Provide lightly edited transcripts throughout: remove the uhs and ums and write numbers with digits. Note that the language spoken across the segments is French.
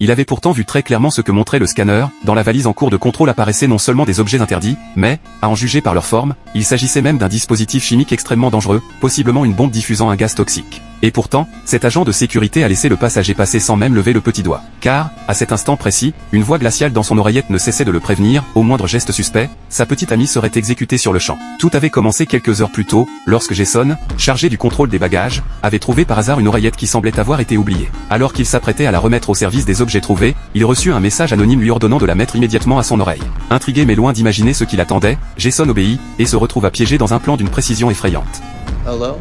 Il avait pourtant vu très clairement ce que montrait le scanner. Dans la valise en cours de contrôle apparaissaient non seulement des objets interdits, mais, à en juger par leur forme, il s'agissait même d'un dispositif chimique extrêmement dangereux, possiblement une bombe diffusant un gaz toxique. Et pourtant, cet agent de sécurité a laissé le passager passer sans même lever le petit doigt. Car, à cet instant précis, une voix glaciale dans son oreillette ne cessait de le prévenir, au moindre geste suspect, sa petite amie serait exécutée sur le champ. Tout avait commencé quelques heures plus tôt, lorsque Jason, chargé du contrôle des bagages, avait trouvé par hasard une oreillette qui semblait avoir été oubliée. Alors qu'il s'apprêtait à la remettre au service des objets trouvés, il reçut un message anonyme lui ordonnant de la mettre immédiatement à son oreille. Intrigué mais loin d'imaginer ce qui l'attendait, Jason obéit, et se retrouva piégé dans un plan d'une précision effrayante. Hello?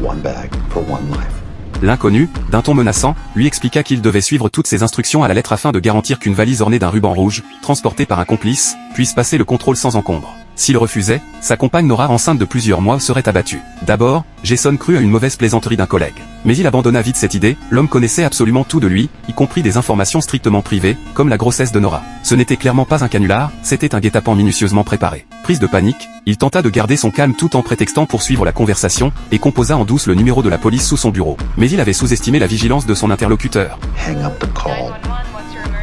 One bag for one life. L'inconnu, d'un ton menaçant, lui expliqua qu'il devait suivre toutes ses instructions à la lettre afin de garantir qu'une valise ornée d'un ruban rouge, transportée par un complice, puisse passer le contrôle sans encombre. S'il refusait, sa compagne Nora, enceinte de plusieurs mois, serait abattue. D'abord, Jason crut à une mauvaise plaisanterie d'un collègue. Mais il abandonna vite cette idée, l'homme connaissait absolument tout de lui, y compris des informations strictement privées, comme la grossesse de Nora. Ce n'était clairement pas un canular, c'était un guet-apens minutieusement préparé. Prise de panique, il tenta de garder son calme tout en prétextant poursuivre la conversation, et composa en douce le numéro de la police sous son bureau. Mais il avait sous-estimé la vigilance de son interlocuteur. Hang up the call,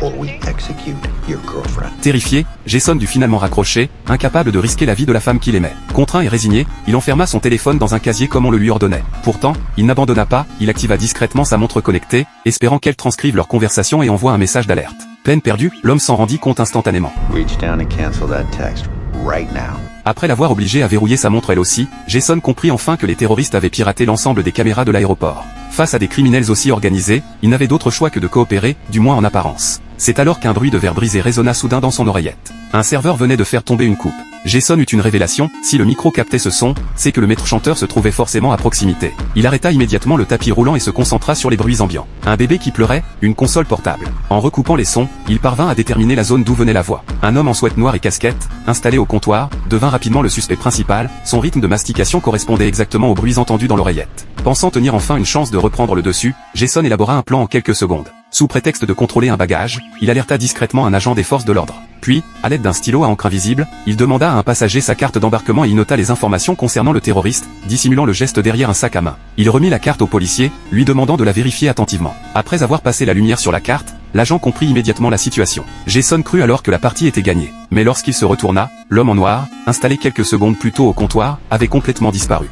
or we execute your girlfriend. Terrifié, Jason dut finalement raccrocher, incapable de risquer la vie de la femme qu'il aimait. Contraint et résigné, il enferma son téléphone dans un casier comme on le lui ordonnait. Pourtant, il n'abandonna pas, il activa discrètement sa montre connectée, espérant qu'elle transcrive leur conversation et envoie un message d'alerte. Peine perdue, l'homme s'en rendit compte instantanément. Reach down and cancel that text right now. Après l'avoir obligé à verrouiller sa montre elle aussi, Jason comprit enfin que les terroristes avaient piraté l'ensemble des caméras de l'aéroport. Face à des criminels aussi organisés, il n'avait d'autre choix que de coopérer, du moins en apparence. C'est alors qu'un bruit de verre brisé résonna soudain dans son oreillette. Un serveur venait de faire tomber une coupe. Jason eut une révélation, si le micro captait ce son, c'est que le maître chanteur se trouvait forcément à proximité. Il arrêta immédiatement le tapis roulant et se concentra sur les bruits ambiants. Un bébé qui pleurait, une console portable. En recoupant les sons, il parvint à déterminer la zone d'où venait la voix. Un homme en sweat noir et casquette, installé au comptoir, devint rapidement le suspect principal, son rythme de mastication correspondait exactement aux bruits entendus dans l'oreillette. Pensant tenir enfin une chance de reprendre le dessus, Jason élabora un plan en quelques secondes. Sous prétexte de contrôler un bagage, il alerta discrètement un agent des forces de l'ordre. Puis, à l'aide d'un stylo à encre invisible, il demanda à un passager sa carte d'embarquement et y nota les informations concernant le terroriste, dissimulant le geste derrière un sac à main. Il remit la carte au policier, lui demandant de la vérifier attentivement. Après avoir passé la lumière sur la carte, l'agent comprit immédiatement la situation. Jason crut alors que la partie était gagnée. Mais lorsqu'il se retourna, l'homme en noir, installé quelques secondes plus tôt au comptoir, avait complètement disparu.